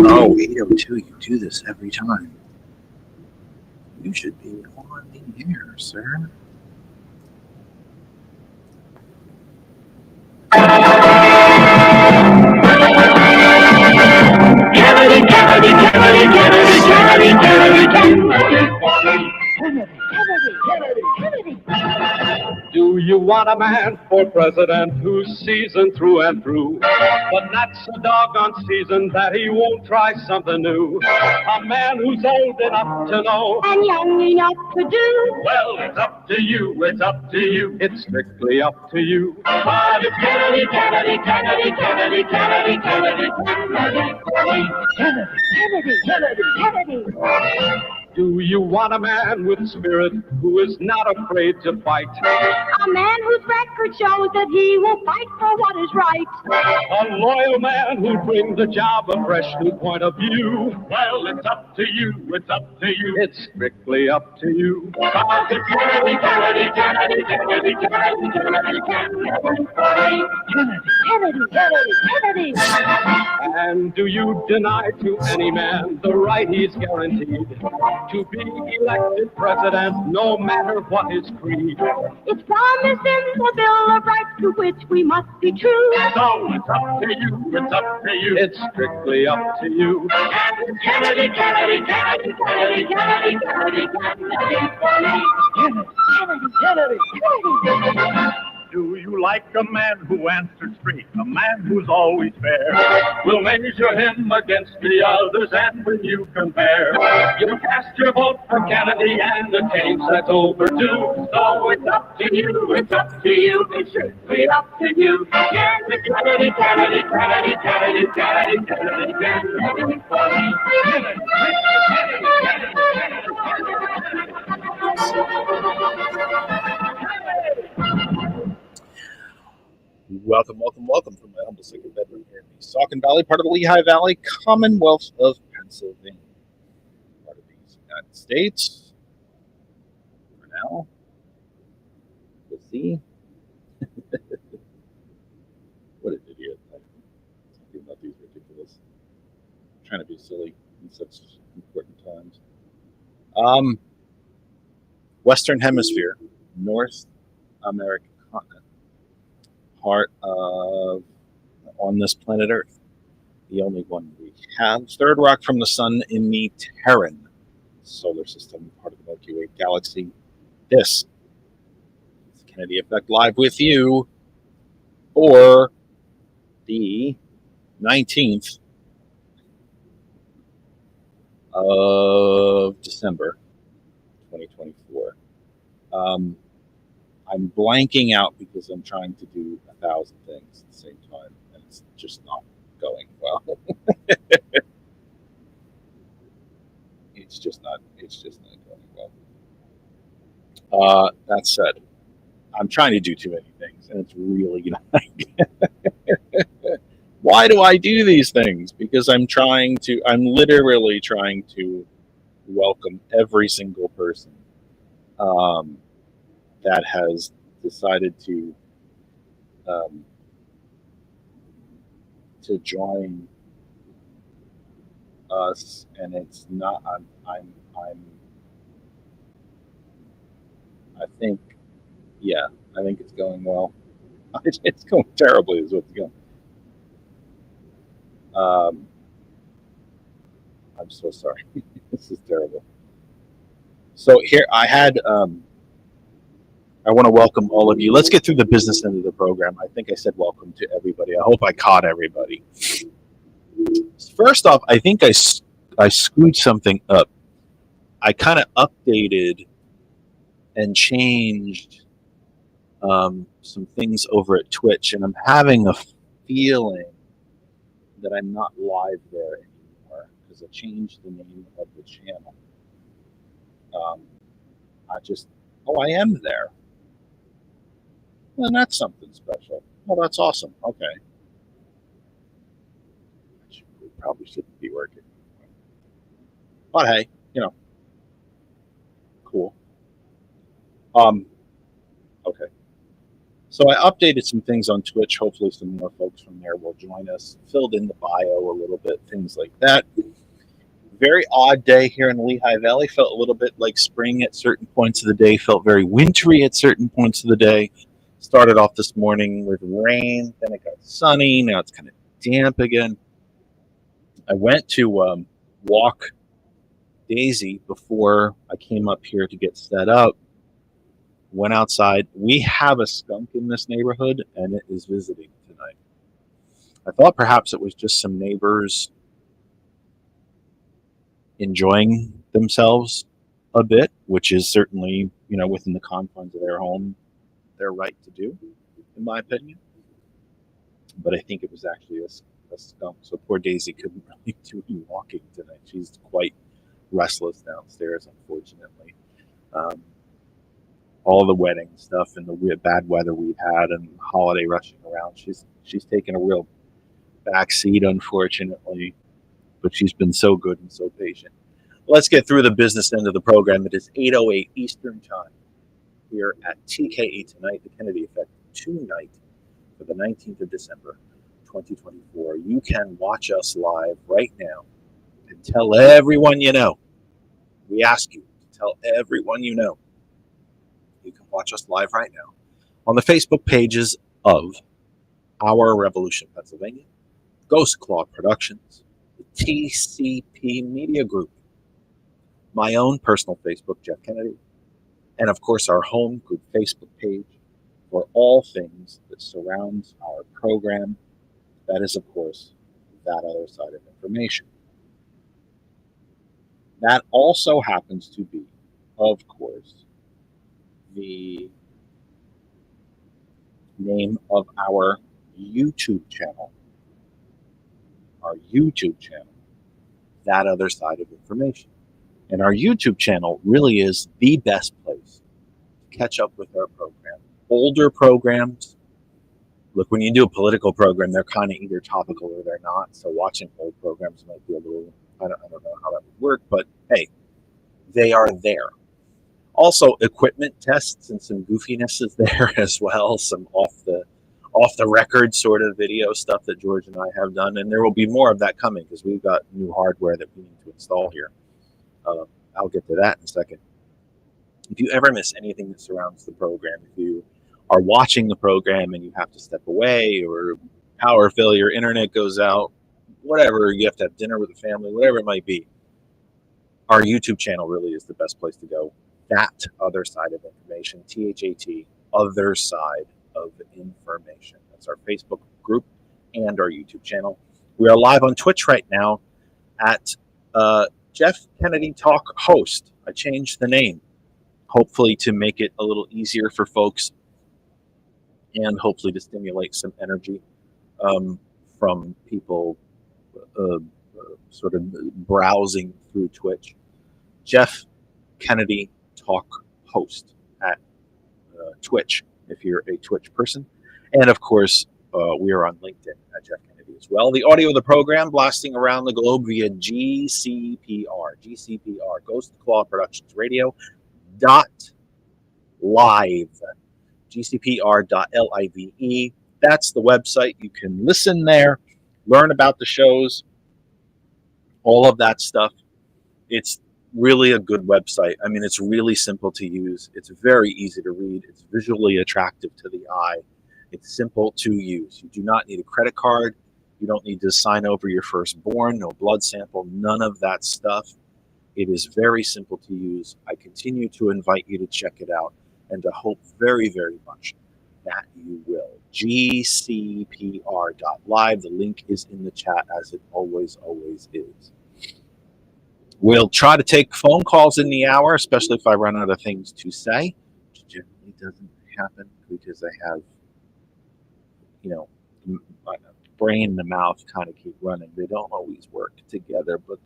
Oh, 802, you do this every time. You should be on the air, sir. Kennedy, Kennedy, Kennedy, Kennedy, Kennedy, Kennedy, Kennedy. Do you want a man for president who's seasoned through and through, but not so doggone seasoned that he won't try something new? A man who's old enough to know and young enough to do. Well, it's up to you, it's up to you, it's strictly up to you. But it's Kennedy, Kennedy, Kennedy, Kennedy, Kennedy, Kennedy, Kennedy, Kennedy, Kennedy, Kennedy. Do you want a man with spirit who is not afraid to fight? A man whose record shows that he will fight for what is right. A loyal man who brings the job a fresh new point of view. Well, it's up to you, it's up to you, it's strictly up to you. Because it's Kennedy, Kennedy, Kennedy, Kennedy, Kennedy, Kennedy, Kennedy, Kennedy, Kennedy, Kennedy. And do you deny to any man the right he's guaranteed to be elected president, no matter what his creed? It's promised in the Bill of Rights to which we must be true. So it's up to you, it's up to you, it's strictly up to you. And it's Kennedy, Kennedy, Kennedy, Kennedy, Kennedy, Kennedy, Kennedy, Kennedy, Kennedy, Kennedy. Do you like a man who answers straight, a man who's always fair? We'll measure him against the others, and when you compare, you cast your vote for Kennedy, and the change that's overdue. So it's up to you, it's up to you, it's strictly up to you. Kennedy, Kennedy, Kennedy, Kennedy, Kennedy, Kennedy, Kennedy, Kennedy, Kennedy, Welcome from my humble second bedroom here in the Saucon Valley, part of the Lehigh Valley, Commonwealth of Pennsylvania, part of the United States. For now, we'll see. What an idiot! Talking about these ridiculous, trying to be silly in such important times. Western Hemisphere, North American continent. Part of on this planet Earth, the only one we have. Third rock from the sun in the Terran solar system, part of the Milky Way galaxy. This is Kennedy Effect Live with you for the 19th of December 2024. I'm blanking out because I'm trying to do 1,000 things at the same time, and it's just not going well. It's just not going well. That said, I'm trying to do too many things, and it's really like, why do I do these things? Because I'm literally trying to welcome every single person that has decided to join us, and it's not. I think, yeah, I think it's going well. It's going terribly, is what's going. I'm so sorry. This is terrible. So here I had. I want to welcome all of you. Let's get through the business end of the program. I think I said welcome to everybody. I hope I caught everybody. First off, I think I screwed something up. I kind of updated and changed some things over at Twitch, and I'm having a feeling that I'm not live there anymore because I changed the name of the channel. I am there. Well, that's something special. Well, that's awesome. Okay. We probably shouldn't be working. But hey, cool. Okay. So I updated some things on Twitch. Hopefully some more folks from there will join us. Filled in the bio a little bit, things like that. Very odd day here in Lehigh Valley. Felt a little bit like spring at certain points of the day. Felt very wintry at certain points of the day. Started off this morning with rain. Then it got sunny. Now it's kind of damp again. I went to walk Daisy before I came up here to get set up. Went outside. We have a skunk in this neighborhood, and it is visiting tonight. I thought perhaps it was just some neighbors enjoying themselves a bit, which is certainly, within the confines of their home, their right to do, in my opinion. But I think it was actually a skunk. So poor Daisy couldn't really do any walking tonight. She's quite restless downstairs, unfortunately. All the wedding stuff and the bad weather we've had and holiday rushing around, she's taken a real backseat, unfortunately. But she's been so good and so patient. Let's get through the business end of the program. It is 8:08 Eastern Time here at TKE tonight, the Kennedy Effect, tonight for the 19th of December, 2024. You can watch us live right now and tell everyone you know. We ask you to tell everyone you know. You can watch us live right now on the Facebook pages of Our Revolution Pennsylvania, Ghost Claw Productions, the TCP Media Group, my own personal Facebook, Jeff Kennedy, and of course our home group Facebook page for all things that surrounds our program. That is, of course, That Other Side of Information. That also happens to be, of course, the name of our YouTube channel. Our YouTube channel, That Other Side of Information. And our YouTube channel really is the best place to catch up with our program. Older programs, look, when you do a political program, they're kind of either topical or they're not. So watching old programs might be a little, I don't know how that would work, but hey, they are there. Also, equipment tests and some goofiness is there as well. Some off the record sort of video stuff that George and I have done, and there will be more of that coming because we've got new hardware that we need to install here. I'll get to that in a second. If you ever miss anything that surrounds the program, if you are watching the program and you have to step away or power failure, internet goes out, whatever, you have to have dinner with the family, whatever it might be, our YouTube channel really is the best place to go. That Other Side of Information, THAT, Other Side of Information. That's our Facebook group and our YouTube channel. We are live on Twitch right now at Jeff Kennedy Talk Host. I changed the name, hopefully to make it a little easier for folks and hopefully to stimulate some energy from people sort of browsing through Twitch. Jeff Kennedy Talk Host at Twitch, if you're a Twitch person. And of course, we are on LinkedIn at Jeff Kennedy as well. The audio of the program blasting around the globe via GCPR, Ghost Claw Productions Radio .live, GCPR.live. That's the website. You can listen there, learn about the shows, all of that stuff. It's really a good website. I mean, it's really simple to use. It's very easy to read. It's visually attractive to the eye. It's simple to use. You do not need a credit card. You don't need to sign over your firstborn, no blood sample, none of that stuff. It is very simple to use. I continue to invite you to check it out and to hope very, very much that you will. GCPR.live. The link is in the chat, as it always is. We'll try to take phone calls in the hour, especially if I run out of things to say, which generally doesn't happen because I have, my brain and the mouth kind of keep running. They don't always work together, but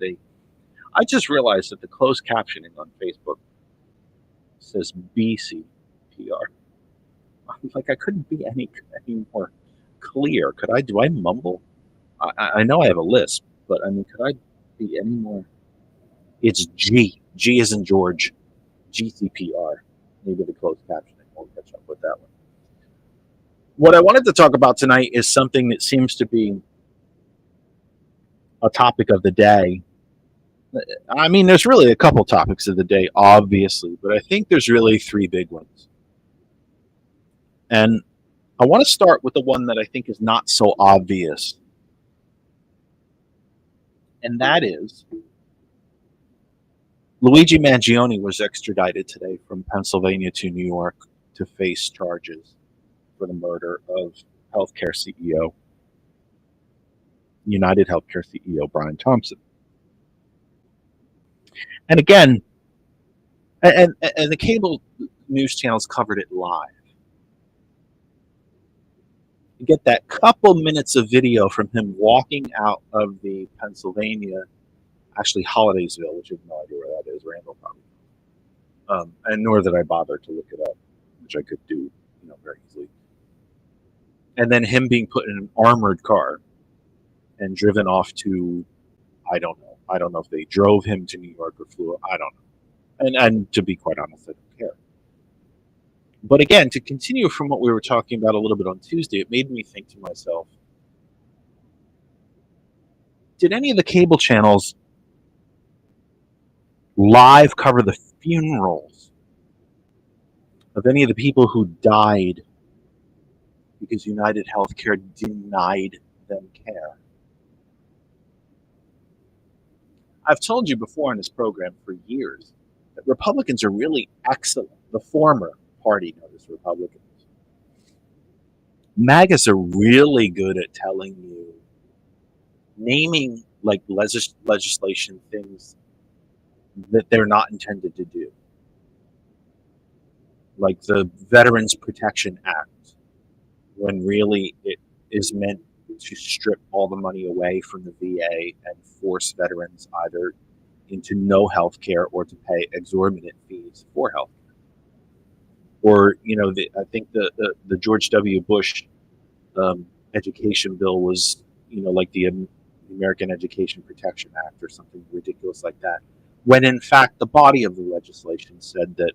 I just realized that the closed captioning on Facebook says BCPR. I'm like, I couldn't be any more clear. Do I mumble? I know I have a lisp, but I mean, could I be any more? It's G. G as in George. GCPR. Maybe the closed captioning. We'll catch up with that one. What I wanted to talk about tonight is something that seems to be a topic of the day. I mean, there's really a couple topics of the day, obviously, but I think there's really three big ones. And I want to start with the one that I think is not so obvious. And that is Luigi Mangione was extradited today from Pennsylvania to New York to face charges for the murder of healthcare CEO, United Healthcare CEO Brian Thompson. And again, and the cable news channels covered it live. You get that couple minutes of video from him walking out of the Pennsylvania, actually Hollidaysville, which I have no idea where that is, Randall probably. And nor did I bother to look it up, which I could do, very easily. And then him being put in an armored car and driven off to, I don't know. I don't know if they drove him to New York or flew. I don't know. And to be quite honest, I don't care. But again, to continue from what we were talking about a little bit on Tuesday, it made me think to myself, did any of the cable channels live cover the funerals of any of the people who died because United Healthcare denied them care? I've told you before on this program for years that Republicans are really excellent. The former party known as Republicans. MAGAs are really good at telling you, naming like legislation things that they're not intended to do. Like the Veterans Protection Act, when really it is meant to strip all the money away from the VA and force veterans either into no health care or to pay exorbitant fees for health care. Or, I think the George W. Bush education bill was, like the American Education Protection Act or something ridiculous like that. When in fact, the body of the legislation said that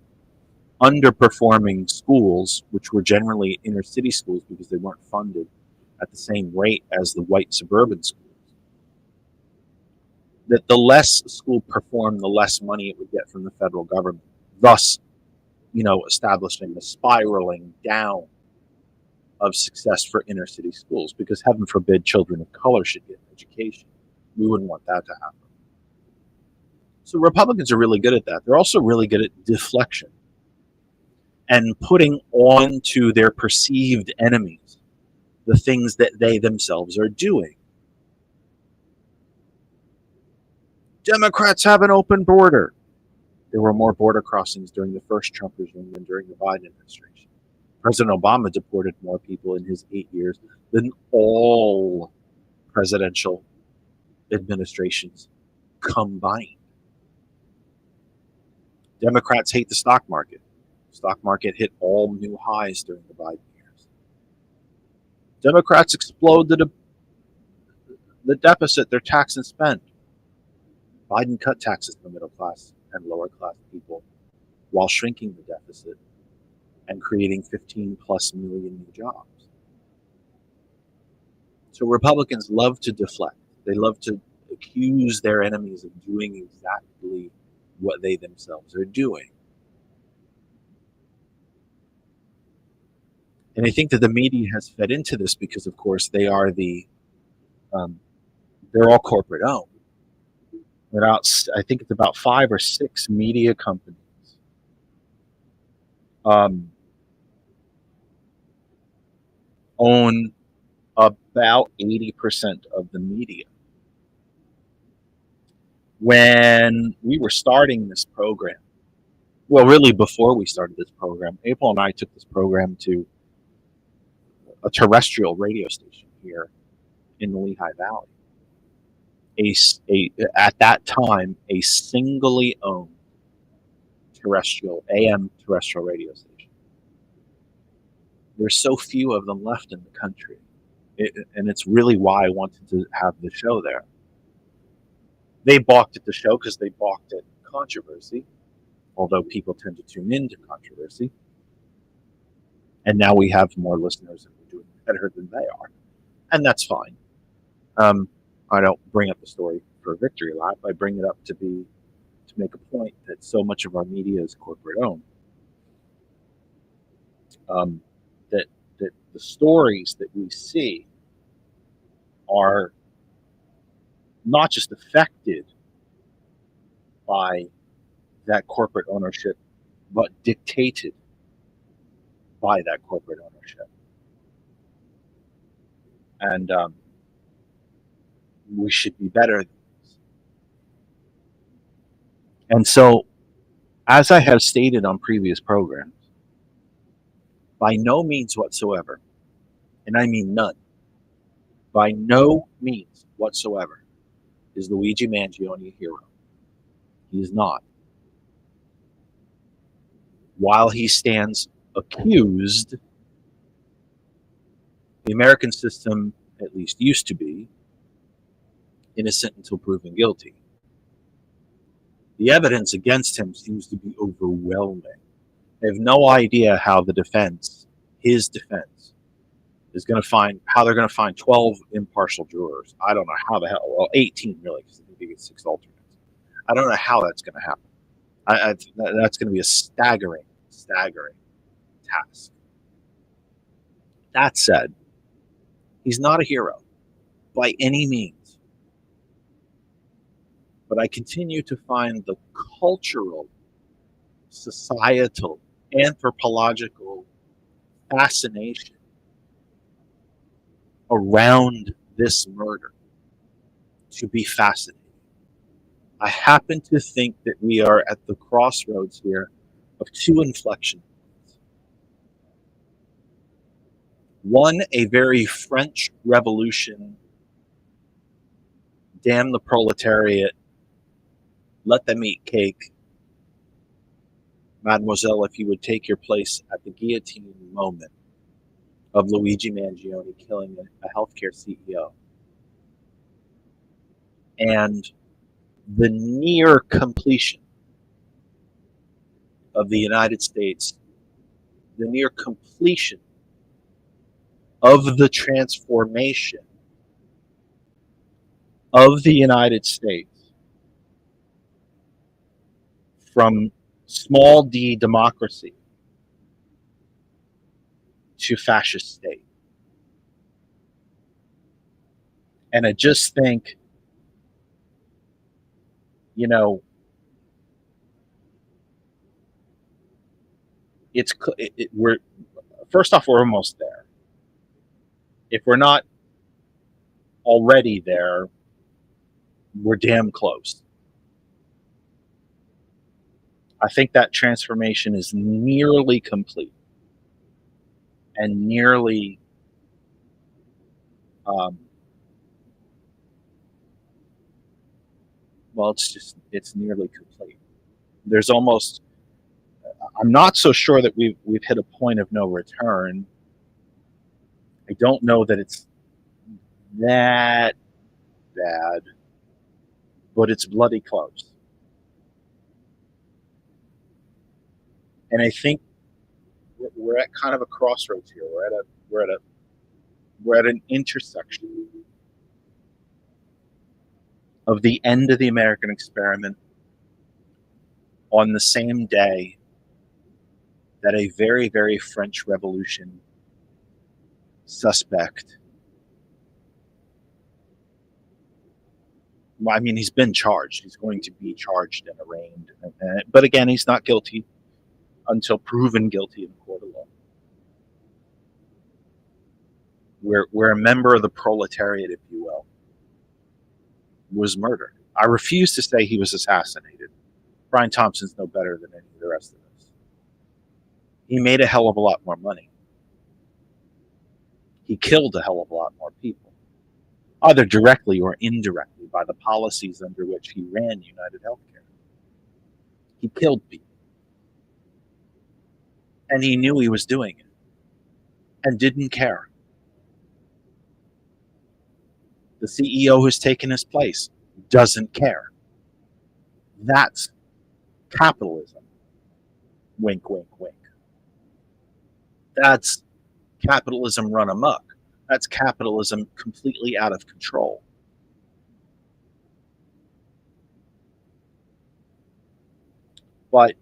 underperforming schools, which were generally inner city schools because they weren't funded at the same rate as the white suburban schools, that the less a school performed, the less money it would get from the federal government, thus establishing the spiraling down of success for inner city schools, because heaven forbid children of color should get an education. We wouldn't want that to happen. So Republicans are really good at that. They're also really good at deflection and putting on to their perceived enemies the things that they themselves are doing. Democrats have an open border. There were more border crossings during the first Trump regime than during the Biden administration. President Obama deported more people in his 8 years than all presidential administrations combined. Democrats hate the stock market. The stock market hit all new highs during the Biden years. Democrats explode the deficit, their tax and spend. Biden cut taxes for middle class and lower class people while shrinking the deficit and creating 15 plus million new jobs. So Republicans love to deflect. They love to accuse their enemies of doing exactly what they themselves are doing. And I think that the media has fed into this because, of course, they are they're all corporate owned. I think it's about 5 or 6 media companies own about 80% of the media. When we were starting this program, well, really before we started this program, April and I took this program to a terrestrial radio station here in the Lehigh Valley. At that time, a singly owned AM terrestrial radio station. There's so few of them left in the country. And it's really why I wanted to have the show there. They balked at the show because they balked at controversy, although people tend to tune into controversy. And now we have more listeners and we're doing better than they are. And that's fine. I don't bring up the story for a victory lap. I bring it up to make a point that so much of our media is corporate owned. That the stories that we see are not just affected by that corporate ownership, but dictated by that corporate ownership. And we should be better than this. And so, as I have stated on previous programs, by no means whatsoever, and I mean none, by no means whatsoever is Luigi Mangione a hero. He is not. While he stands accused, the American system, at least used to be, innocent until proven guilty. The evidence against him seems to be overwhelming. I have no idea how the defense, his defense, is going to find, how they're going to find 12 impartial jurors. I don't know how the hell, well, 18 really, because I think they get 6 alternates. I don't know how that's going to happen. That's going to be a staggering task. That said, he's not a hero by any means. But I continue to find the cultural, societal, anthropological fascination around this murder to be fascinating. I happen to think that we are at the crossroads here of 2 inflection points. One, a very French Revolution, damn the proletariat, let them eat cake. Mademoiselle, if you would take your place at the guillotine moment of Luigi Mangione killing a healthcare CEO. And the near completion of the United States, the near completion of the transformation of the United States from small d democracy to fascist state. And I just think, you know, we're first off, we're almost there. If we're not already there, we're damn close. I think that transformation is nearly complete and nearly well, it's nearly complete. There's almost, I'm not so sure that we've hit a point of no return. I don't know that it's that bad, but it's bloody close. And I think we're at kind of a crossroads here. We're at an intersection of the end of the American experiment on the same day that a very, very French Revolution suspect, well, I mean, he's been charged. He's going to be charged and arraigned. But again, he's not guilty until proven guilty in a court of law. Where a member of the proletariat, if you will, was murdered. I refuse to say he was assassinated. Brian Thompson's no better than any of the rest of us. He made a hell of a lot more money. He killed a hell of a lot more people, either directly or indirectly by the policies under which he ran United Healthcare. He killed people. And he knew he was doing it and didn't care. The CEO who's taken his place doesn't care. That's capitalism. Wink, wink, wink. That's capitalism run amok. That's capitalism completely out of control. But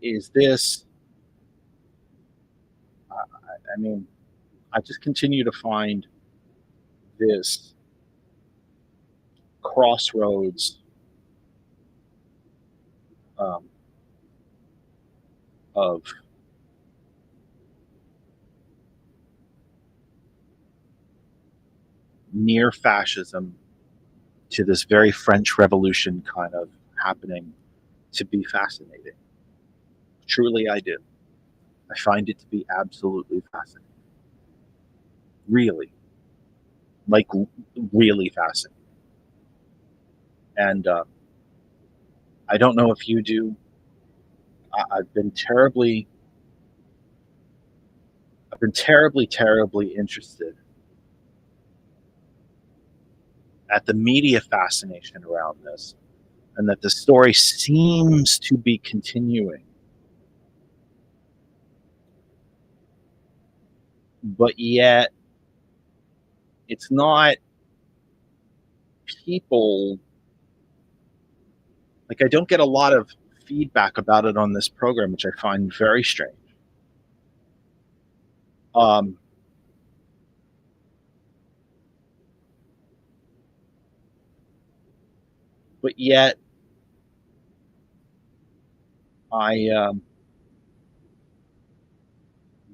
is this, I mean, I just continue to find this crossroads um, of near fascism to this very French Revolution kind of happening to be fascinating. Truly, I do. I find it to be absolutely fascinating. Really. Like, really fascinating. And I don't know if you do. I've been terribly, terribly interested at the media fascination around this, and that the story seems to be continuing. But yet, it's not people. Like, I don't get a lot of feedback about it on this program, which I find very strange. Um, but yet, the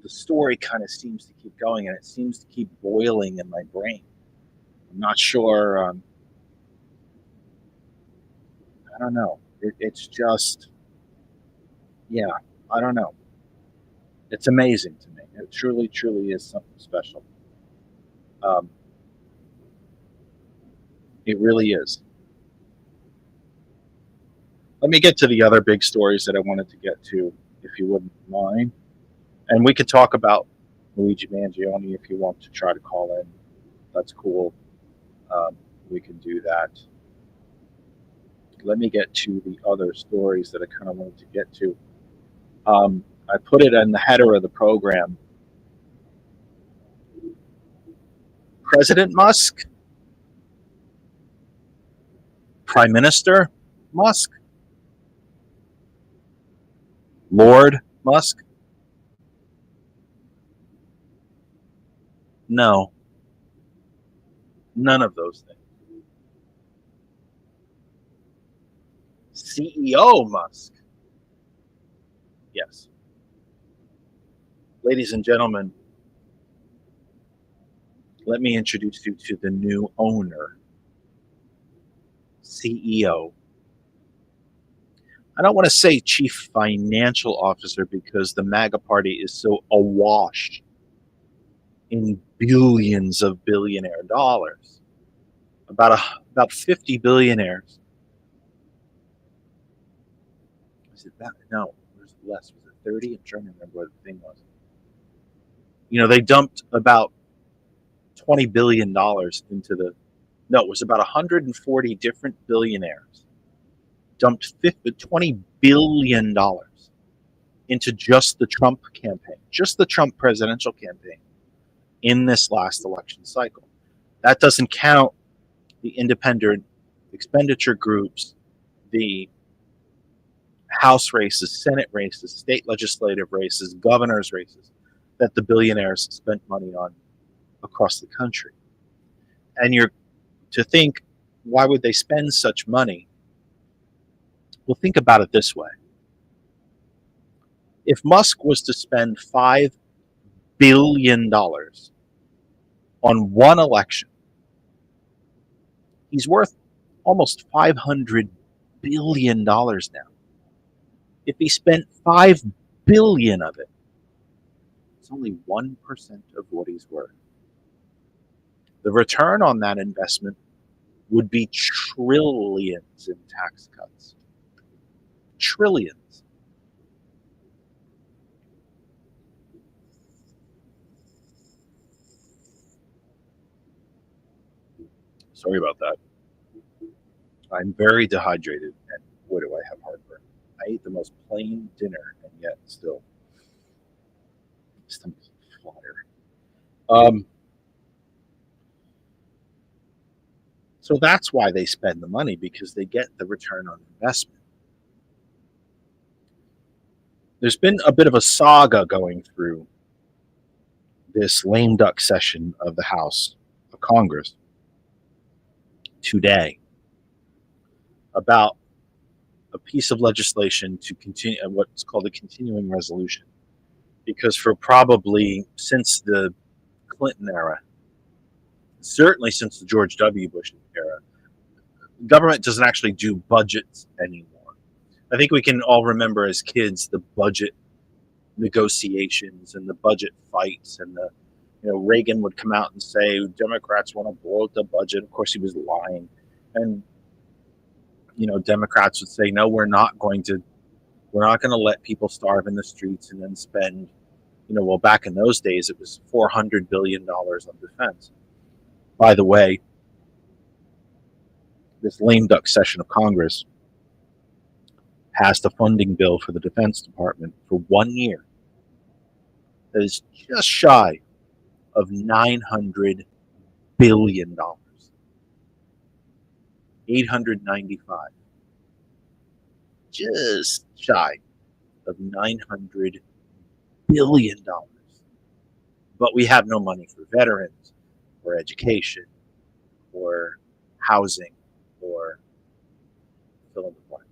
story kind of seems to keep going, and it seems to keep boiling in my brain. I'm not sure. I don't know. It's just, yeah, I don't know. It's amazing to me. It truly, truly is something special. Um, it really is. Let me get to the other big stories that I wanted to get to, if you wouldn't mind. And we could talk about Luigi Mangione if you want to try to call in. That's cool. We can do that. Let me get to the other stories that I kind of wanted to get to. I put it in the header of the program. President Musk, Prime Minister Musk, Lord Musk. No, none of those things. CEO Musk. Yes. Ladies and gentlemen, let me introduce you to the new owner, CEO. I don't want to say chief financial officer because the MAGA party is so awash in billions of billionaire dollars. About 50 billionaires. Was it that? No, it was less. Was it 30? I'm trying to remember what the thing was. You know, they dumped about $20 billion into the. No, it was about 140 different billionaires dumped $20 billion into just the Trump campaign, just the Trump presidential campaign in this last election cycle. That doesn't count the independent expenditure groups, the House races, Senate races, state legislative races, governors' races that the billionaires spent money on across the country. And you're to think, why would they spend such money? Well, think about it this way. If Musk was to spend $5 billion on one election, he's worth almost $500 billion now. If he spent $5 billion of it, it's only 1% of what he's worth. The return on that investment would be trillions in tax cuts. Trillions. Sorry about that. I'm very dehydrated, and boy, do I have heartburn. I ate the most plain dinner, and yet still, stomach's on fire. So that's why they spend the money, because they get the return on investment. There's been a bit of a saga going through this lame duck session of the House of Congress today about a piece of legislation to continue what's called a continuing resolution. Because for probably since the Clinton era, certainly since the George W. Bush era, government doesn't actually do budgets anymore. I think we can all remember as kids the budget negotiations and the budget fights, and Reagan would come out and say Democrats want to blow up the budget. Of course, he was lying, and Democrats would say, no, we're not going to let people starve in the streets and then spend, well, back in those days it was $400 billion on defense. By the way, this lame duck session of Congress passed a funding bill for the Defense Department for 1 year that is just shy of $900 billion. 895. Just shy of $900 billion. But we have no money for veterans, or education, or housing, or fill in the blank.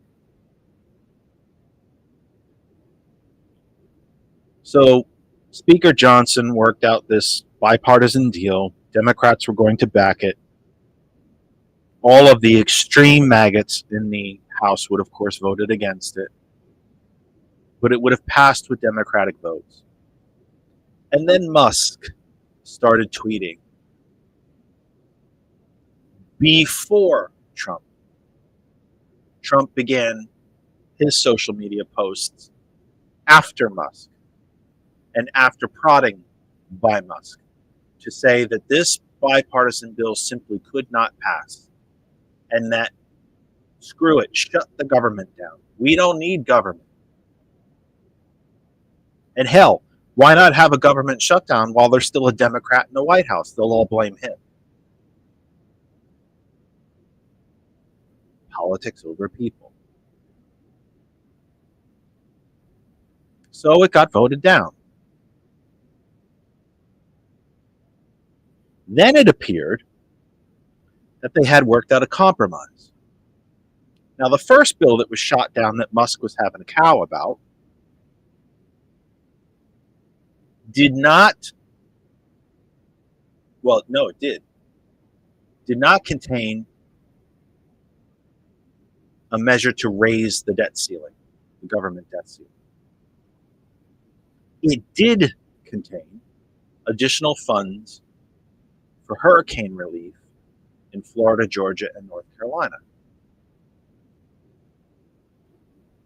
So Speaker Johnson worked out this bipartisan deal. Democrats were going to back it. All of the extreme MAGAs in the House would, of course, voted against it. But it would have passed with Democratic votes. And then Musk started tweeting before Trump. Trump began his social media posts after Musk, and after prodding by Musk to say that this bipartisan bill simply could not pass, and that screw it, shut the government down. We don't need government. And hell, why not have a government shutdown while there's still a Democrat in the White House? They'll all blame him. Politics over people. So it got voted down. Then it appeared that they had worked out a compromise. Now, the first bill that was shot down that Musk was having a cow about did not contain a measure to raise the debt ceiling, the government debt ceiling. It did contain additional funds for hurricane relief in Florida, Georgia, and North Carolina.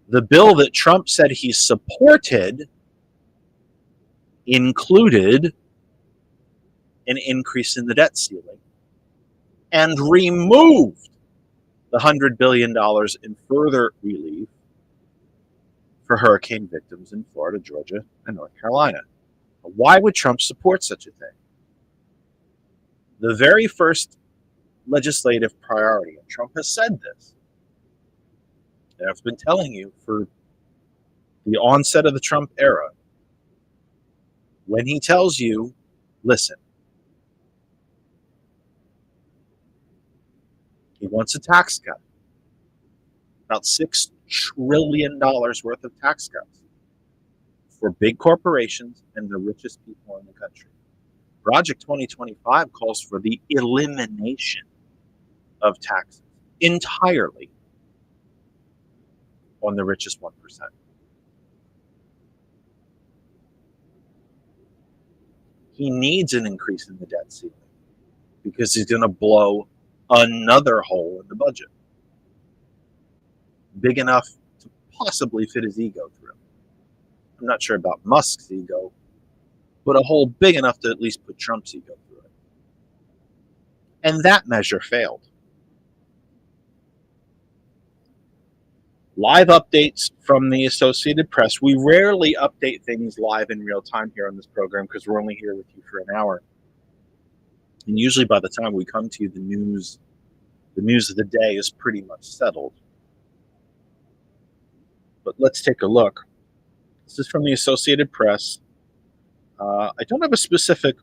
The bill that Trump said he supported included an increase in the debt ceiling and removed the $100 billion in further relief for hurricane victims in Florida, Georgia, and North Carolina. Why would Trump support such a thing? The very first legislative priority, and Trump has said this, and I've been telling you for the onset of the Trump era, when he tells you, listen, he wants a tax cut, about $6 trillion worth of tax cuts for big corporations and the richest people in the country. Project 2025 calls for the elimination of taxes entirely on the richest 1%. He needs an increase in the debt ceiling because he's going to blow another hole in the budget, big enough to possibly fit his ego through. I'm not sure about Musk's ego, but a hole big enough to at least put Trump's ego through it. And that measure failed. Live updates from the Associated Press. We rarely update things live in real time here on this program because we're only here with you for an hour. And usually by the time we come to you, the news of the day is pretty much settled. But let's take a look. This is from the Associated Press. I don't have a specific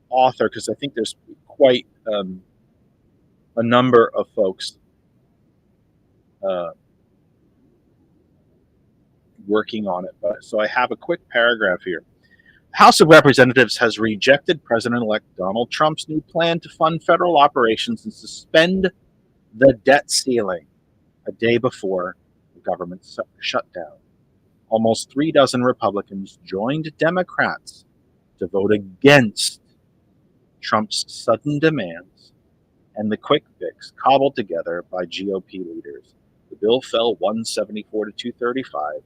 author because I think there's quite a number of folks working on it. So I have a quick paragraph here. House of Representatives has rejected President-elect Donald Trump's new plan to fund federal operations and suspend the debt ceiling a day before the government shutdown. Almost 36 Republicans joined Democrats to vote against Trump's sudden demands and the quick fix cobbled together by GOP leaders. The bill fell 174 to 235,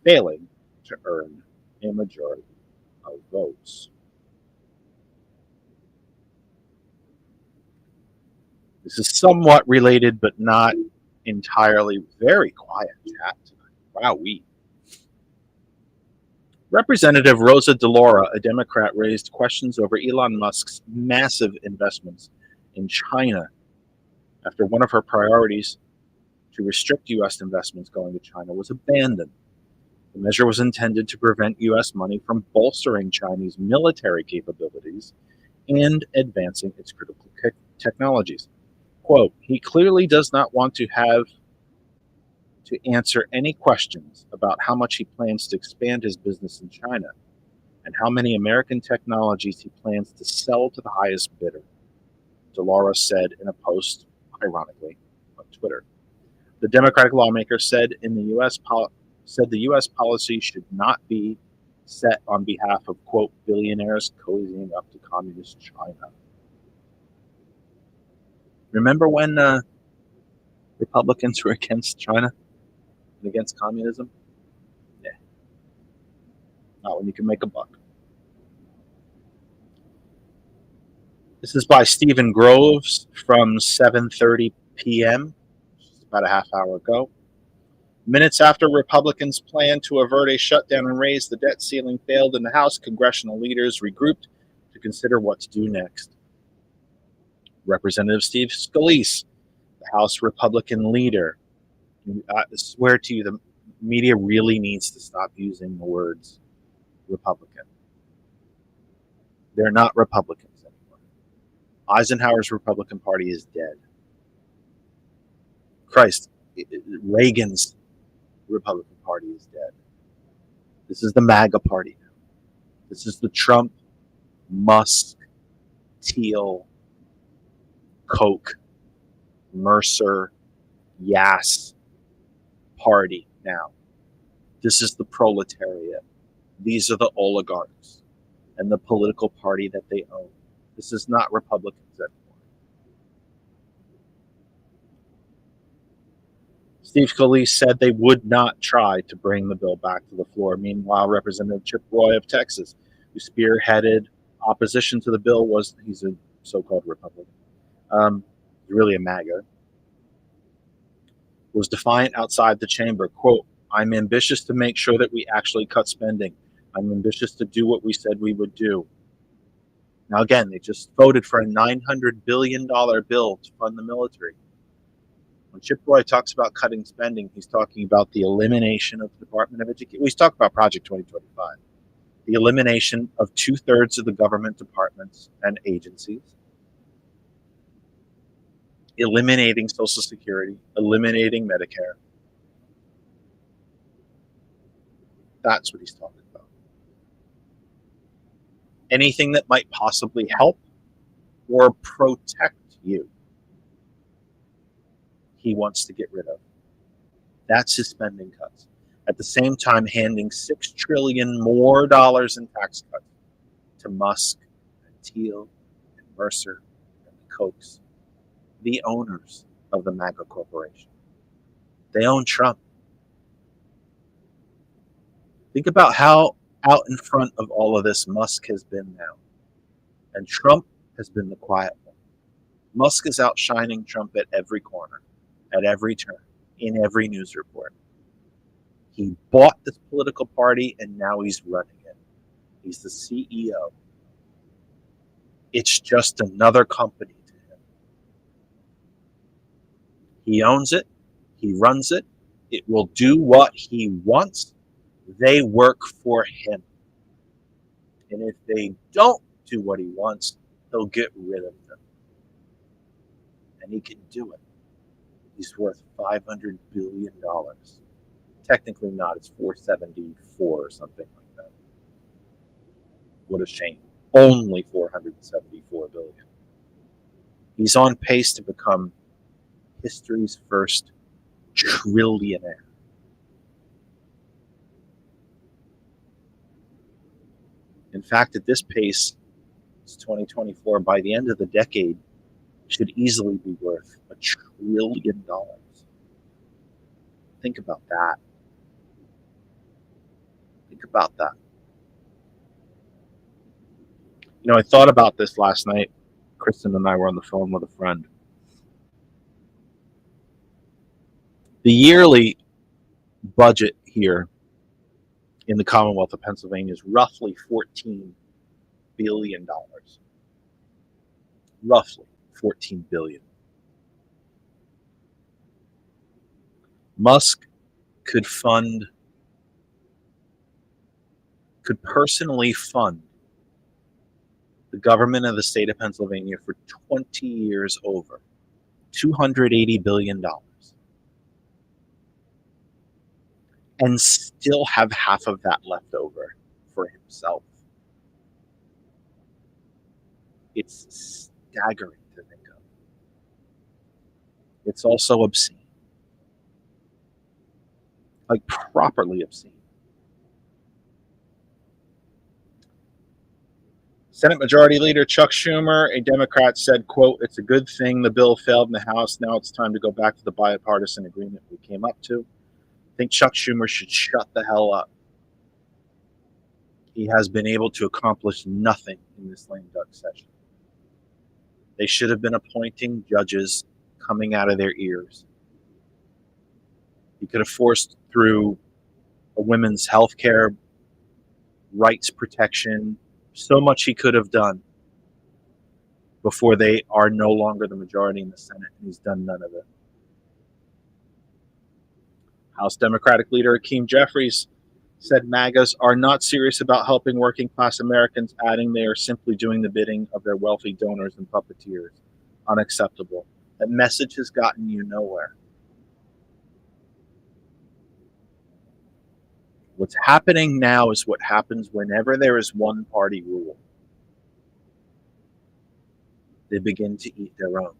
failing to earn a majority of votes. This is somewhat related, but not entirely. Very quiet chat tonight. Wowee. Representative Rosa DeLauro, a Democrat, raised questions over Elon Musk's massive investments in China after one of her priorities to restrict U.S. investments going to China was abandoned. The measure was intended to prevent U.S. money from bolstering Chinese military capabilities and advancing its critical technologies. Quote, he clearly does not want to have to answer any questions about how much he plans to expand his business in China and how many American technologies he plans to sell to the highest bidder, DeLauro said in a post, ironically, on Twitter. The Democratic lawmaker said the U.S. policy should not be set on behalf of, quote, billionaires cozying up to communist China. Remember when Republicans were against China and against communism? Yeah. Not when you can make a buck. This is by Stephen Groves from 7:30 p.m., about a half hour ago. Minutes after Republicans' plan to avert a shutdown and raise the debt ceiling failed in the House, congressional leaders regrouped to consider what to do next. Representative Steve Scalise, the House Republican leader, I swear to you, the media really needs to stop using the words Republican. They're not Republicans anymore. Eisenhower's Republican Party is dead. Christ, Reagan's Republican Party is dead. This is the MAGA party now. This is the Trump, Musk, Thiel, Koch, Mercer, Yass party now. This is the proletariat. These are the oligarchs and the political party that they own. This is not Republicans anymore. Steve Scalise said they would not try to bring the bill back to the floor. Meanwhile, Representative Chip Roy of Texas, who spearheaded opposition to the bill, he's a so-called Republican, really a MAGA, was defiant outside the chamber. Quote, I'm ambitious to make sure that we actually cut spending. I'm ambitious to do what we said we would do. Now, again, they just voted for a $900 billion bill to fund the military. When Chip Roy talks about cutting spending, he's talking about the elimination of the Department of Education. He's talking about Project 2025. The elimination of 2/3 of the government departments and agencies. Eliminating Social Security. Eliminating Medicare. That's what he's talking about. Anything that might possibly help or protect you, he wants to get rid of. That's his spending cuts. At the same time, handing $6 trillion more dollars in tax cuts to Musk and Thiel and Mercer and the Kochs, the owners of the MAGA corporation. They own Trump. Think about how out in front of all of this Musk has been now. And Trump has been the quiet one. Musk is outshining Trump at every corner, at every turn. in every news report. He bought this political party and now he's running it. He's the CEO. It's just another company to him. He owns it. He runs it. It will do what he wants. They work for him. And if they don't do what he wants, he'll get rid of them. And he can do it. He's worth $500 billion. Technically not. It's 474 or something like that. What a shame. Only 474 billion. He's on pace to become history's first trillionaire. In fact, at this pace, it's 2024. By the end of the decade, should easily be worth $1 trillion. Think about that. Think about that. You know, I thought about this last night. Kristen and I were on the phone with a friend. The yearly budget here in the Commonwealth of Pennsylvania is roughly $14 billion. Roughly $14 billion. Musk could personally fund the government of the state of Pennsylvania for 20 years over. $280 billion. And still have half of that left over for himself. It's staggering to think of. It's also obscene. Like properly obscene. Senate Majority Leader Chuck Schumer, a Democrat, said, quote, "It's a good thing the bill failed in the House. Now it's time to go back to the bipartisan agreement we came up to." I think Chuck Schumer should shut the hell up. He has been able to accomplish nothing in this lame duck session. They should have been appointing judges coming out of their ears. He could have forced through a women's health care, rights protection, so much he could have done before they are no longer the majority in the Senate, and he's done none of it. House Democratic Leader Hakeem Jeffries said MAGAs are not serious about helping working class Americans, adding they are simply doing the bidding of their wealthy donors and puppeteers. Unacceptable. That message has gotten you nowhere. What's happening now is what happens whenever there is one party rule. They begin to eat their own.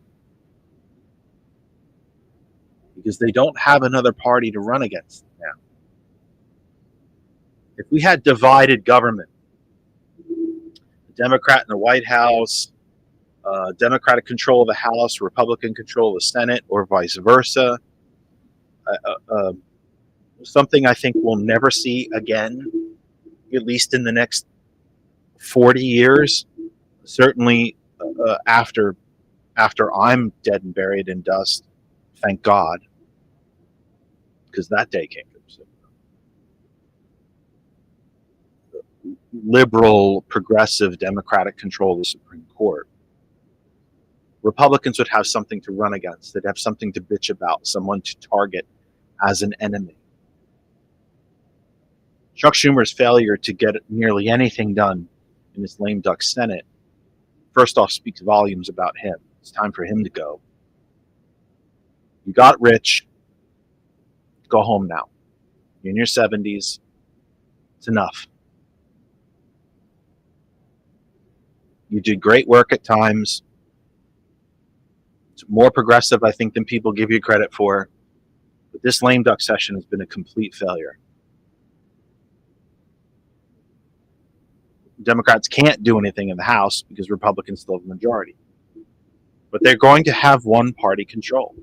Because they don't have another party to run against now. If we had divided government, a Democrat in the White House, Democratic control of the House, Republican control of the Senate, or vice versa, something I think we'll never see again, at least in the next 40 years, certainly after I'm dead and buried in dust, thank God, because that day can't come soon. Liberal, progressive, Democratic control of the Supreme Court. Republicans would have something to run against. They'd have something to bitch about, someone to target as an enemy. Chuck Schumer's failure to get nearly anything done in this lame duck Senate, first off, speaks volumes about him. It's time for him to go. You got rich. Go home now. You're in your 70s. It's enough. You did great work at times. It's more progressive, I think, than people give you credit for. But this lame duck session has been a complete failure. Democrats can't do anything in the House because Republicans still have a majority. But they're going to have one party control.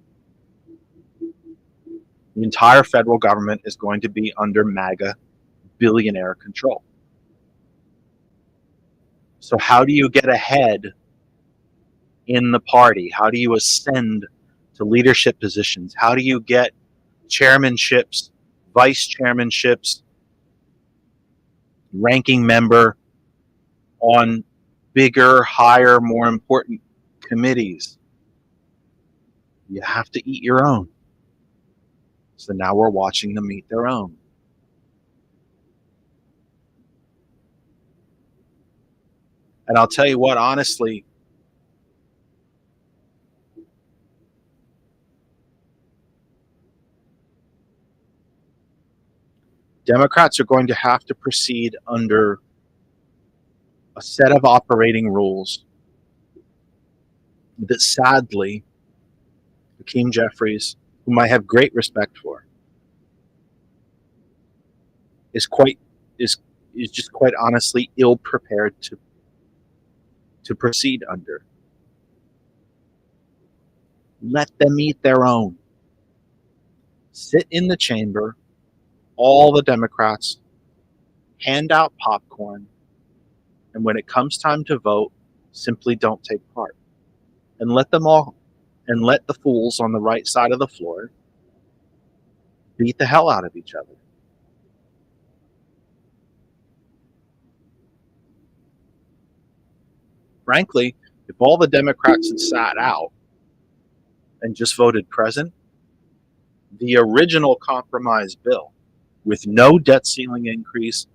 The entire federal government is going to be under MAGA billionaire control. So how do you get ahead in the party? How do you ascend to leadership positions? How do you get chairmanships, vice chairmanships, ranking member on bigger, higher, more important committees. You have to eat your own. So now we're watching them eat their own. And I'll tell you what, honestly, Democrats are going to have to proceed under a set of operating rules that sadly, Hakeem Jeffries, whom I have great respect for, is just quite honestly ill prepared to proceed under. Let them eat their own. Sit in the chamber, all the Democrats, hand out popcorn, and when it comes time to vote, simply don't take part. And let the fools on the right side of the floor beat the hell out of each other. Frankly, if all the Democrats had sat out and just voted present, the original compromise bill with no debt ceiling increase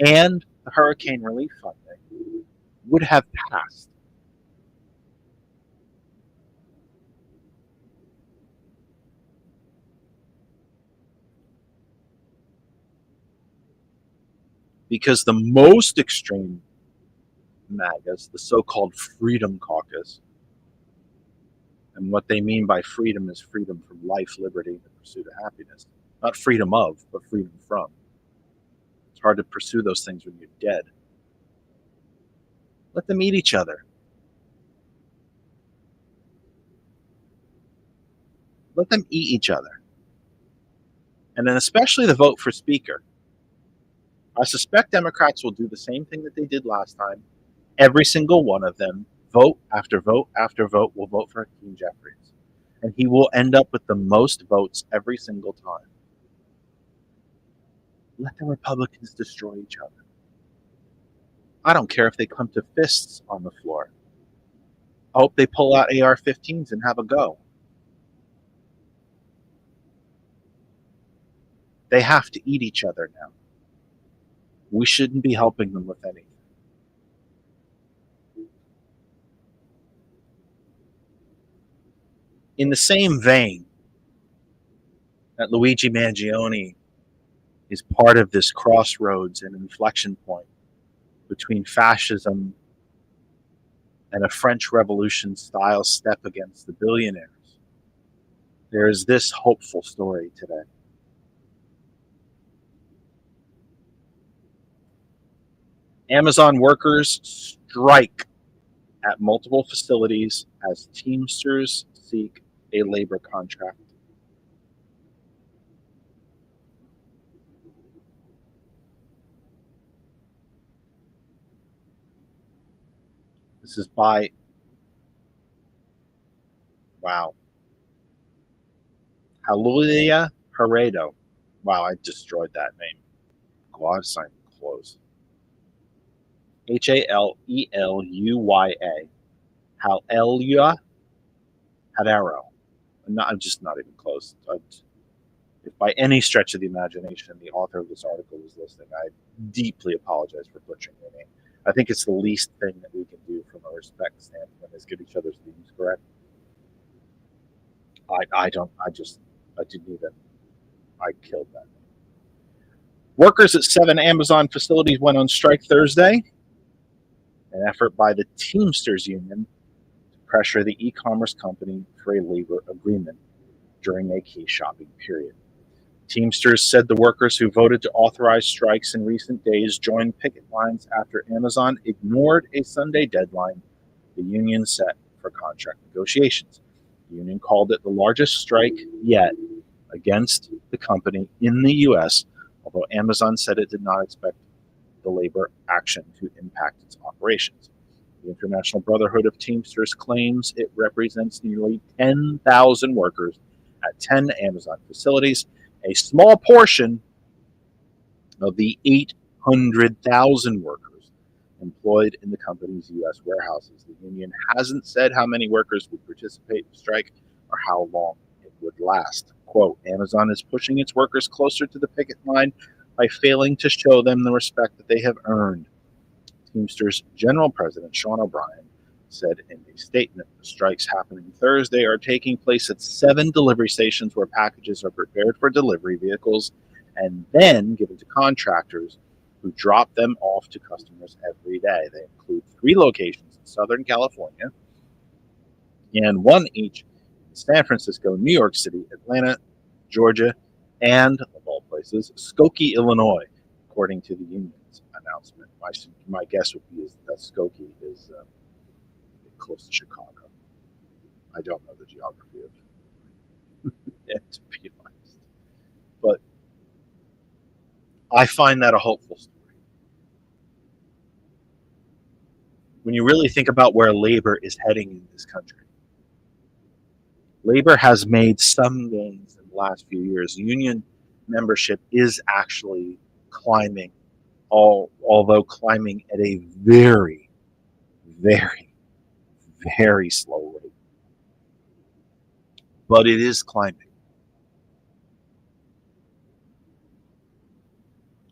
and the hurricane relief funding would have passed. Because the most extreme MAGAs, the so-called Freedom Caucus, and what they mean by freedom is freedom from life, liberty, and the pursuit of happiness. Not freedom of, but freedom from. It's hard to pursue those things when you're dead. Let them eat each other. Let them eat each other. And then especially the vote for Speaker. I suspect Democrats will do the same thing that they did last time. Every single one of them, vote after vote after vote, will vote for Hakeem Jeffries. And he will end up with the most votes every single time. Let the Republicans destroy each other. I don't care if they come to fists on the floor. I hope they pull out AR-15s and have a go. They have to eat each other now. We shouldn't be helping them with anything. In the same vein that Luigi Mangione is part of this crossroads and inflection point between fascism and a French Revolution style step against the billionaires, there is this hopeful story today. Amazon workers strike at multiple facilities as Teamsters seek a labor contract. This is by, Halulia Heredo. Wow, I destroyed that name. God, sign close. Haleluya. Haleluya Hadero. I'm just not even close. If by any stretch of the imagination the author of this article was listening, I deeply apologize for butchering your name. I think it's the least thing that we can do from a respect standpoint is get each other's names correct. I didn't even, I killed that. Workers at 7 Amazon facilities went on strike Thursday, an effort by the Teamsters Union to pressure the e-commerce company for a labor agreement during a key shopping period. Teamsters said the workers who voted to authorize strikes in recent days joined picket lines after Amazon ignored a Sunday deadline the union set for contract negotiations. The union called it the largest strike yet against the company in the U.S., although Amazon said it did not expect the labor action to impact its operations. The International Brotherhood of Teamsters claims it represents nearly 10,000 workers at 10 Amazon facilities, a small portion of the 800,000 workers employed in the company's U.S. warehouses. The union hasn't said how many workers would participate in the strike or how long it would last. Quote, Amazon is pushing its workers closer to the picket line by failing to show them the respect that they have earned. Teamsters General President Sean O'Brien said in a statement, the strikes happening Thursday are taking place at 7 delivery stations where packages are prepared for delivery vehicles and then given to contractors who drop them off to customers every day. They include 3 locations in Southern California and 1 each in San Francisco, New York City, Atlanta, Georgia, and, of all places, Skokie, Illinois, according to the union's announcement. My guess would be that Skokie is close to Chicago. I don't know the geography of it, to be honest. But I find that a hopeful story. When you really think about where labor is heading in this country, labor has made some gains in the last few years. Union membership is actually climbing, although climbing at a very, very, very slow rate. But it is climbing.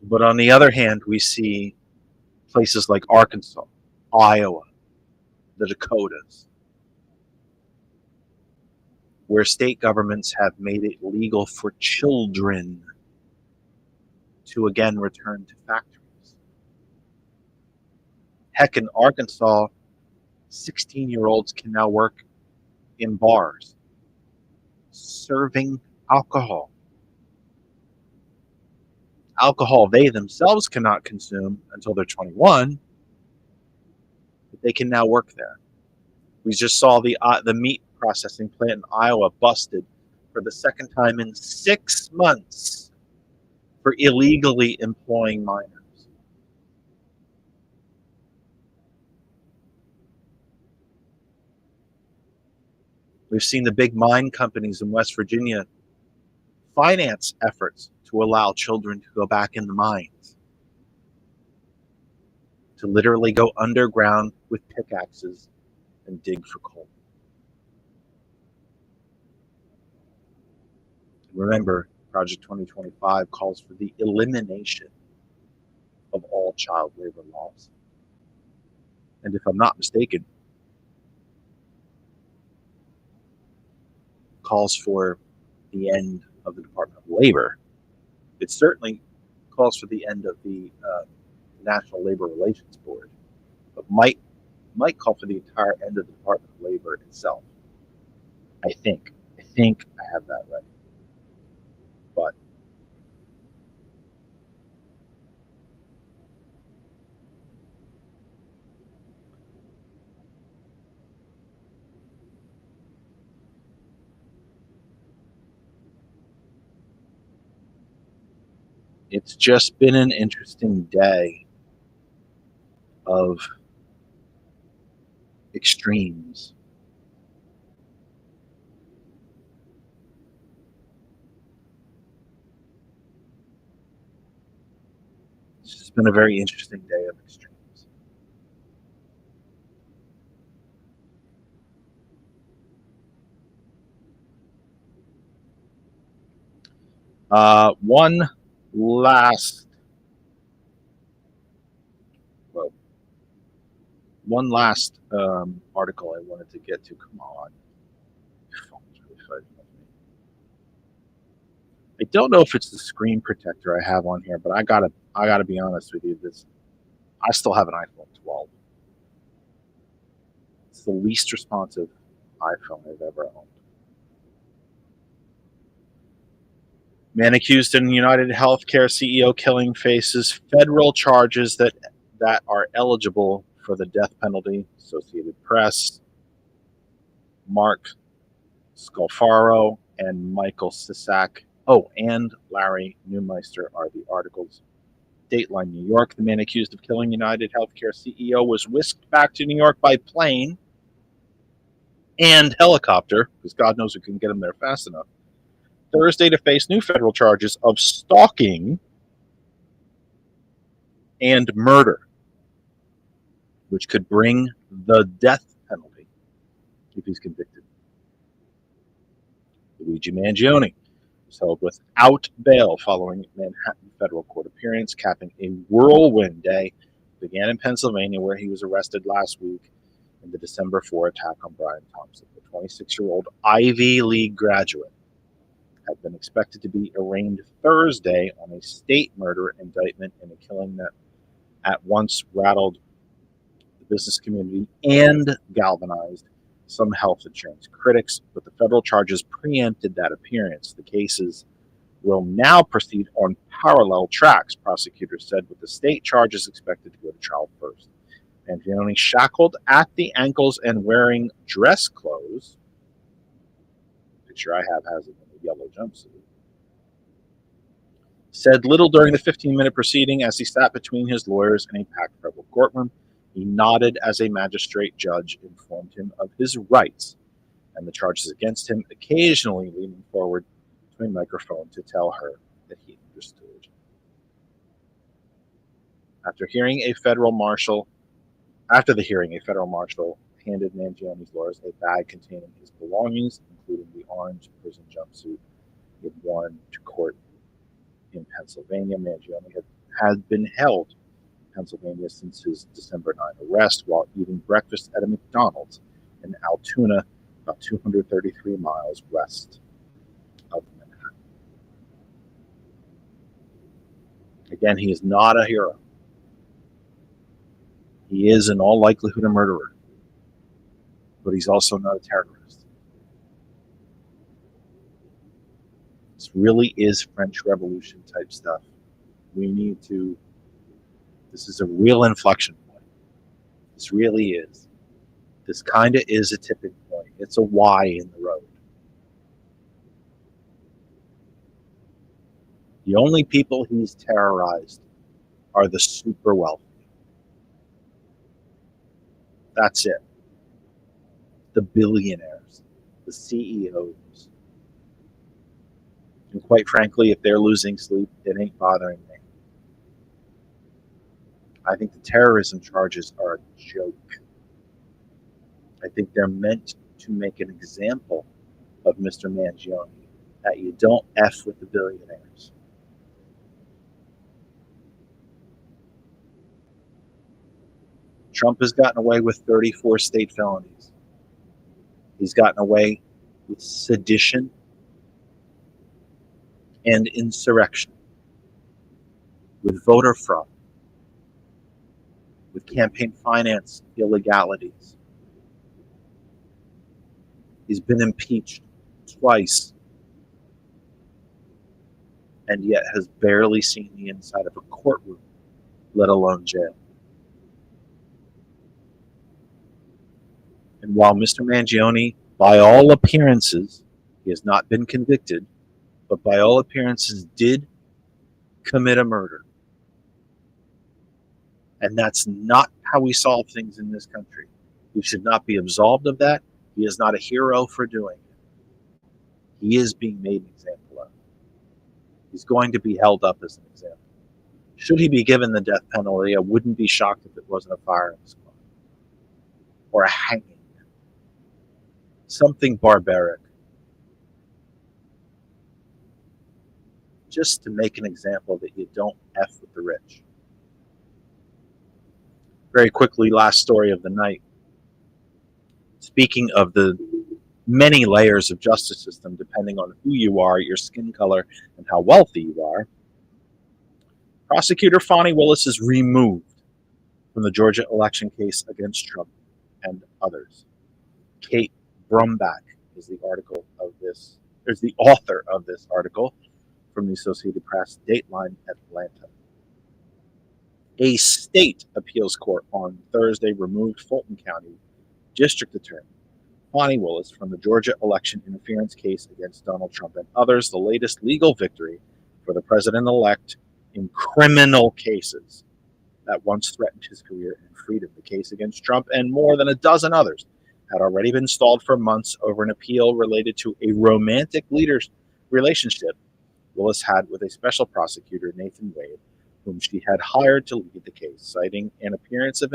But on the other hand, we see places like Arkansas, Iowa, the Dakotas, where state governments have made it legal for children to again return to factories. Heck, in Arkansas, 16-year-olds can now work in bars, serving alcohol. Alcohol they themselves cannot consume until they're 21, but they can now work there. We just saw the meat processing plant in Iowa busted for the second time in 6 months for illegally employing minors. We've seen the big mine companies in West Virginia finance efforts to allow children to go back in the mines, to literally go underground with pickaxes and dig for coal. Remember, Project 2025 calls for the elimination of all child labor laws. And if I'm not mistaken, calls for the end of the Department of Labor. It certainly calls for the end of the National Labor Relations Board, but might call for the entire end of the Department of Labor itself. I think I have that right. But it's just been an interesting day of extremes. It's just been a very interesting day of extremes. One last article I wanted to get to. Come on. I don't know if it's the screen protector I have on here, but I gotta be honest with you. I still have an iPhone 12. It's the least responsive iPhone I've ever owned. Man accused in United Healthcare CEO killing faces federal charges that are eligible for the death penalty. Associated Press. Mark Scalfaro and Michael Sisak. Oh, and Larry Neumeister are the articles. Dateline New York. The man accused of killing United Healthcare CEO was whisked back to New York by plane and helicopter, because God knows we couldn't get him there fast enough, Thursday to face new federal charges of stalking and murder, which could bring the death penalty if he's convicted. Luigi Mangione was held without bail following Manhattan federal court appearance, capping a whirlwind day. It began in Pennsylvania, where he was arrested last week in the December 4 attack on Brian Thompson. The 26-year-old Ivy League graduate had been expected to be arraigned Thursday on a state murder indictment in a killing that at once rattled the business community and galvanized some health insurance critics, but the federal charges preempted that appearance. The cases will now proceed on parallel tracks, prosecutors said, with the state charges expected to go to trial first. Mangione, shackled at the ankles and wearing dress clothes, the picture I have has it in a yellow jumpsuit, said little during the 15-minute proceeding as he sat between his lawyers in a packed federal courtroom. He nodded as a magistrate judge informed him of his rights and the charges against him, occasionally leaning forward to a microphone to tell her that he understood. After the hearing, a federal marshal handed Mangione's lawyers a bag containing his belongings, including the orange prison jumpsuit he had worn to court in Pennsylvania. Mangione had been held in Pennsylvania since his December 9 arrest while eating breakfast at a McDonald's in Altoona, about 233 miles west of Manhattan. Again, he is not a hero. He is, in all likelihood, a murderer, but he's also not a terrorist. This really is French Revolution type stuff. This is a real inflection point. This really is. This kind of is a tipping point. It's a Y in the road. The only people he's terrorized are the super wealthy. That's it. The billionaires, the CEOs. And quite frankly, if they're losing sleep, it ain't bothering me. I think the terrorism charges are a joke. I think they're meant to make an example of Mr. Mangione, that you don't F with the billionaires. Trump has gotten away with 34 state felonies. He's gotten away with sedition and insurrection, with voter fraud, with campaign finance illegalities. He's been impeached twice and yet has barely seen the inside of a courtroom, let alone jail. And while Mr. Mangione, by all appearances, he has not been convicted, but by all appearances did commit a murder. And that's not how we solve things in this country. He should not be absolved of that. He is not a hero for doing it. He is being made an example of. He's going to be held up as an example. Should he be given the death penalty, I wouldn't be shocked if it wasn't a firing squad or a hanging. Something barbaric. Just to make an example that you don't F with the rich. Very quickly, last story of the night. Speaking of the many layers of justice system, depending on who you are, your skin color, and how wealthy you are, prosecutor Fani Willis is removed from the Georgia election case against Trump and others. Kate Brumbach is the author of this article from the Associated Press, Dateline Atlanta. A state appeals court on Thursday removed Fulton County District Attorney Fani Willis from the Georgia election interference case against Donald Trump and others, the latest legal victory for the president-elect in criminal cases that once threatened his career and freedom. The case against Trump and more than a dozen others had already been stalled for months over an appeal related to a romantic relationship Willis had with a special prosecutor, Nathan Wade, whom she had hired to lead the case, citing an appearance of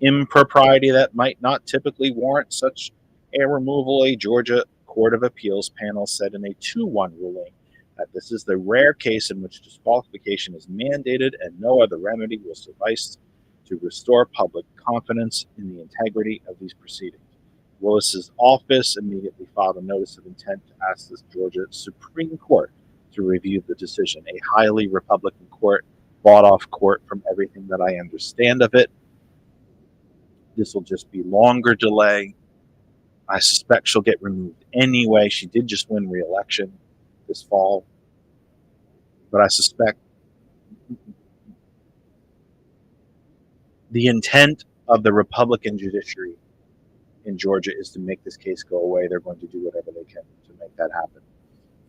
impropriety that might not typically warrant such a removal. A Georgia Court of Appeals panel said in a 2-1 ruling that this is the rare case in which disqualification is mandated and no other remedy will suffice to restore public confidence in the integrity of these proceedings. Willis's office immediately filed a notice of intent to ask the Georgia Supreme Court to review the decision, a highly Republican court, bought off court from everything that I understand of it. This will just be longer delay. I suspect she'll get removed anyway. She did just win re-election this fall. But I suspect the intent of the Republican judiciary in Georgia is to make this case go away. They're going to do whatever they can to make that happen.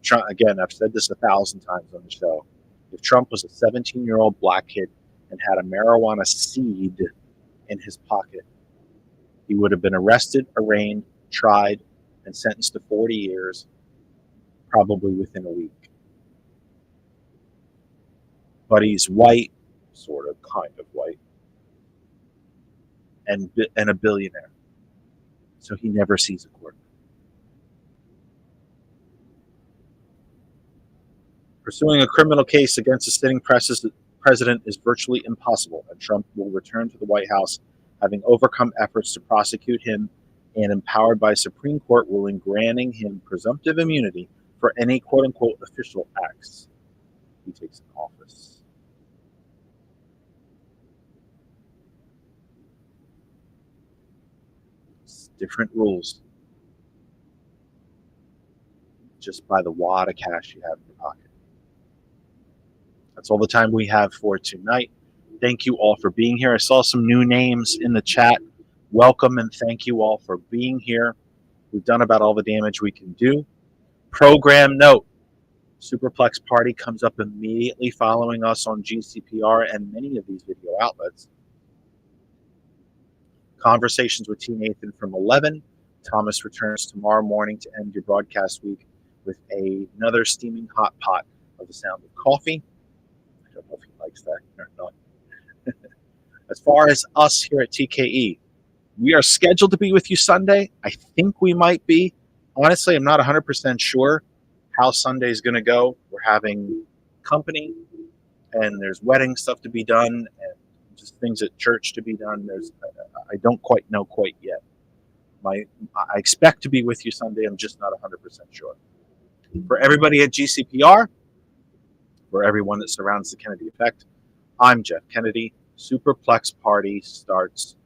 Trump, again, I've said this 1,000 times on the show. If Trump was a 17-year-old black kid and had a marijuana seed in his pocket, he would have been arrested, arraigned, tried, and sentenced to 40 years, probably within a week. But he's white, sort of, kind of white, and a billionaire. So he never sees a court. Pursuing a criminal case against a sitting president is virtually impossible, and Trump will return to the White House having overcome efforts to prosecute him and empowered by a Supreme Court ruling granting him presumptive immunity for any quote-unquote official acts he takes in office. It's different rules. Just by the wad of cash you have in your pocket. That's all the time we have for tonight. Thank you all for being here. I saw some new names in the chat. Welcome and thank you all for being here. We've done about all the damage we can do. Program note. Superplex Party comes up immediately following us on GCPR and many of these video outlets. Conversations with T. Nathan from 11. Thomas returns tomorrow morning to end your broadcast week with another steaming hot pot of the sound of coffee. I don't know if he likes that or not. As far as us here at TKE, we are scheduled to be with you Sunday. I think we might be. Honestly, I'm not 100% sure how Sunday is going to go. We're having company, and there's wedding stuff to be done, and just things at church to be done. I don't quite know quite yet. I expect to be with you Sunday. I'm just not 100% sure. For everybody at GCPR, for everyone that surrounds the Kennedy Effect, I'm Jeff Kennedy. Superplex Party starts